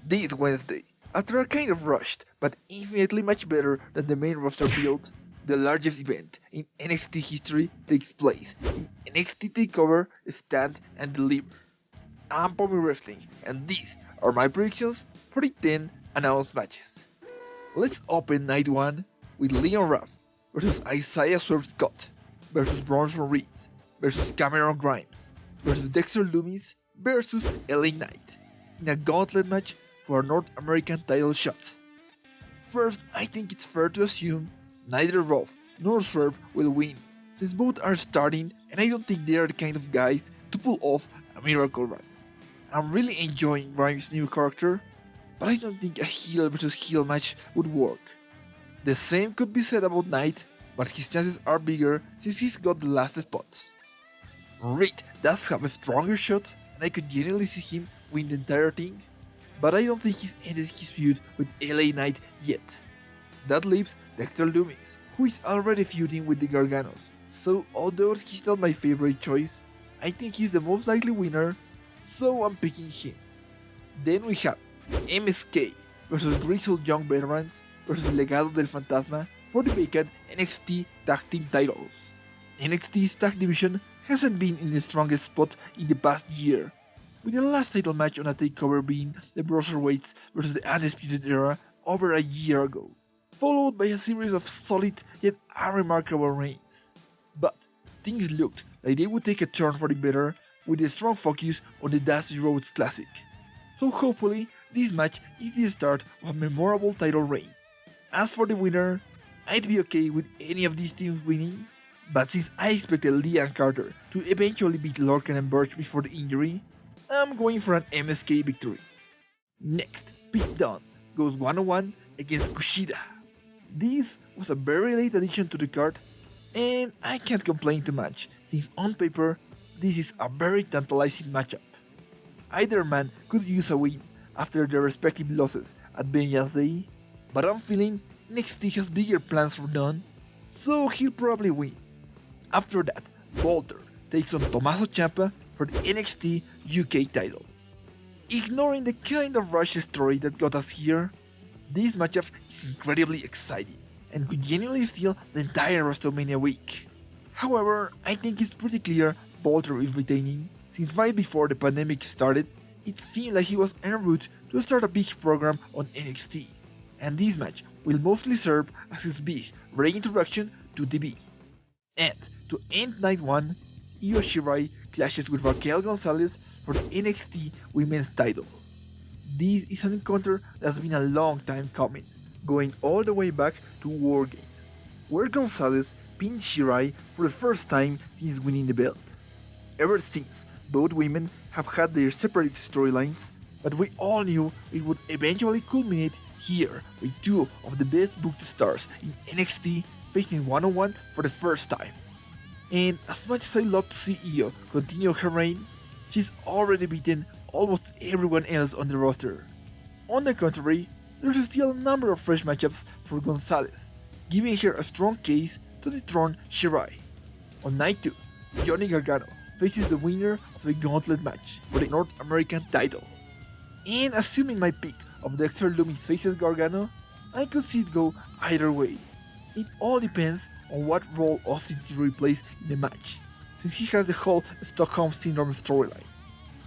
This Wednesday, after a kind of rushed but infinitely much better than the main roster build, the largest event in NXT history takes place in NXT TakeOver Stand and Deliver. I'm Pommy Wrestling, and these are my predictions for the 10 announced matches. Let's open night 1 with Leon Ruff versus Isaiah Swerve Scott versus Bronson Reed versus Cameron Grimes versus Dexter Lumis versus LA Knight in a gauntlet match for a North American title shot. First, I think it's fair to assume neither Ruff nor Swerve will win, since both are starting and I don't think they are the kind of guys to pull off a miracle run. I'm really enjoying Grimes' new character, but I don't think a heel versus heel match would work. The same could be said about Knight, but his chances are bigger since he's got the last spot. Reed does have a stronger shot, and I could genuinely see him win the entire thing, but I don't think he's ended his feud with LA Knight yet. That leaves Dexter Lumis, who is already feuding with the Garganos, so although he's not my favorite choice, I think he's the most likely winner, so I'm picking him. Then we have MSK versus Grizzled Young Veterans versus Legado del Fantasma for the vacant NXT Tag Team titles. NXT's tag division hasn't been in the strongest spot in the past year, with the last title match on a takeover being the Cruiserweight versus the Undisputed Era over a year ago, followed by a series of solid yet unremarkable reigns. But things looked like they would take a turn for the better with a strong focus on the Dusty Rhodes Classic. So hopefully this match is the start of a memorable title reign. As for the winner, I'd be okay with any of these teams winning, but since I expected Lee and Cárter to eventually beat Lorcan and Birch before the injury, I'm going for an MSK victory. Next, Pete Dunne goes 1-on-1 against Kushida. This was a very late addition to the card, and I can't complain too much, since on paper, this is a very tantalizing matchup. Either man could use a win after their respective losses at Vengeance Day, but I'm feeling NXT has bigger plans for Dunne, so he'll probably win. After that, Walter takes on Tommaso Ciampa for the NXT UK title. Ignoring the kind of rushed story that got us here, this matchup is incredibly exciting and could genuinely steal the entire WrestleMania week. However, I think it's pretty clear Walter is retaining, since right before the pandemic started, it seemed like he was en route to start a big program on NXT, and this match will mostly serve as his big reintroduction to TV. And to end night 1, Io Shirai clashes with Raquel Gonzalez for the NXT Women's title. This is an encounter that's been a long time coming, going all the way back to War Games, where Gonzalez pinned Shirai for the first time since winning the belt. Ever since, both women have had their separate storylines, but we all knew it would eventually culminate here with two of the best booked stars in NXT facing one-on-one for the first time. And as much as I love to see Io continue her reign, she's already beaten almost everyone else on the roster. On the contrary, there's still a number of fresh matchups for Gonzalez, giving her a strong case to dethrone Shirai. On night 2, Johnny Gargano faces the winner of the Gauntlet match for the North American title. And assuming my pick of Dexter Lumis faces Gargano, I could see it go either way. It all depends on what role Austin Theory plays in the match, since he has the whole Stockholm Syndrome storyline.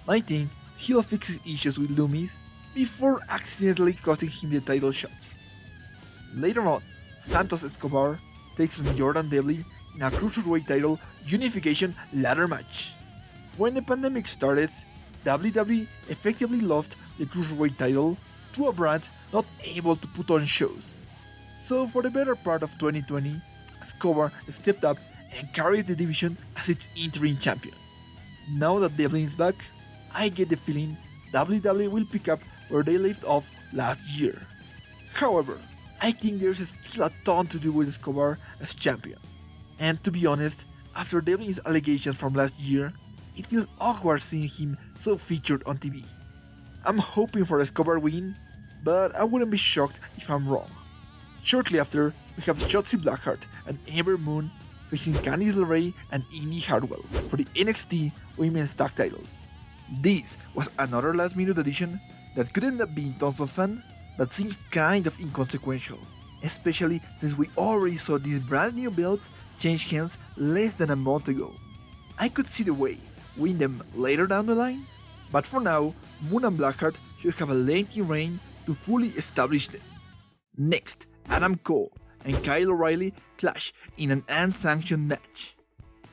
I think he'll fix his issues with Lumis before accidentally costing him the title shot. Later on, Santos Escobar takes on Jordan Devlin in a Cruiserweight title Unification ladder match. When the pandemic started, WWE effectively lost the Cruiserweight title to a brand not able to put on shows. So for the better part of 2020, Escobar stepped up and carries the division as its interim champion. Now that Devlin is back, I get the feeling WWE will pick up where they left off last year. However, I think there's still a ton to do with Escobar as champion. And to be honest, after Devlin's allegations from last year, it feels awkward seeing him so featured on TV. I'm hoping for Escobar win, but I wouldn't be shocked if I'm wrong. Shortly after, we have Shotzi Blackheart and Ember Moon facing Candice LeRae and Indy Hartwell for the NXT Women's Tag titles. This was another last minute addition that could end up being tons of fun, but seems kind of inconsequential, especially since we already saw these brand new belts change hands less than a month ago. I could see the way, win them later down the line, but for now, Moon and Blackheart should have a lengthy reign to fully establish them. Next, Adam Cole and Kyle O'Reilly clash in an unsanctioned match.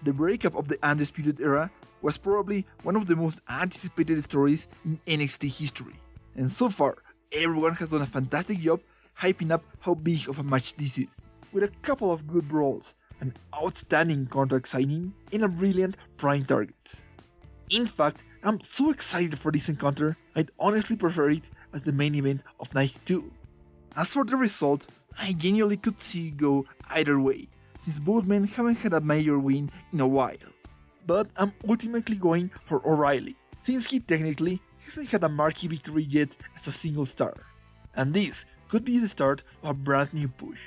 The breakup of the Undisputed Era was probably one of the most anticipated stories in NXT history, and so far, everyone has done a fantastic job hyping up how big of a match this is, with a couple of good brawls, an outstanding contract signing, and a brilliant prime target. In fact, I'm so excited for this encounter, I'd honestly prefer it as the main event of night 2. As for the result, I genuinely could see it go either way, since both men haven't had a major win in a while. But I'm ultimately going for O'Reilly, since he technically hasn't had a marquee victory yet as a single star, and this could be the start of a brand new push.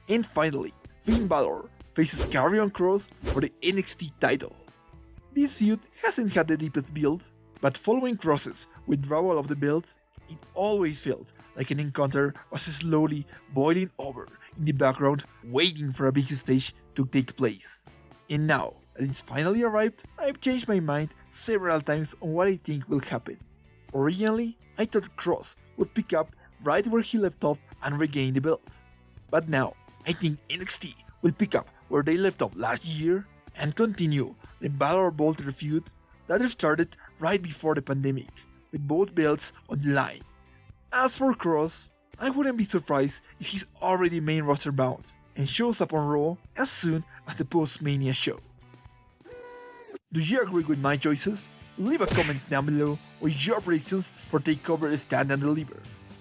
And finally, Finn Balor faces Karrion Kross for the NXT title. This feud hasn't had the deepest build, but following Kross's withdrawal of the belt, it always felt like an encounter was slowly boiling over in the background, waiting for a big stage to take place. And now that it's finally arrived, I've changed my mind several times on what I think will happen. Originally, I thought Kross would pick up right where he left off and regain the belt. But now, I think NXT will pick up where they left off last year and continue the Balor-Bolter feud that started right before the pandemic, with both belts on the line. As for Kross, I wouldn't be surprised if he's already main roster bound and shows up on Raw as soon as the post-Mania show. Do you agree with my choices? Leave a comment down below with your predictions for TakeOver Stand and Deliver.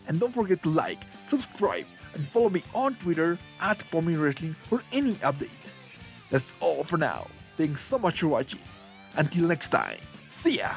And don't forget to like, subscribe, and follow me on Twitter @PommyWrestling for any update. That's all for now. Thanks so much for watching. Until next time, see ya!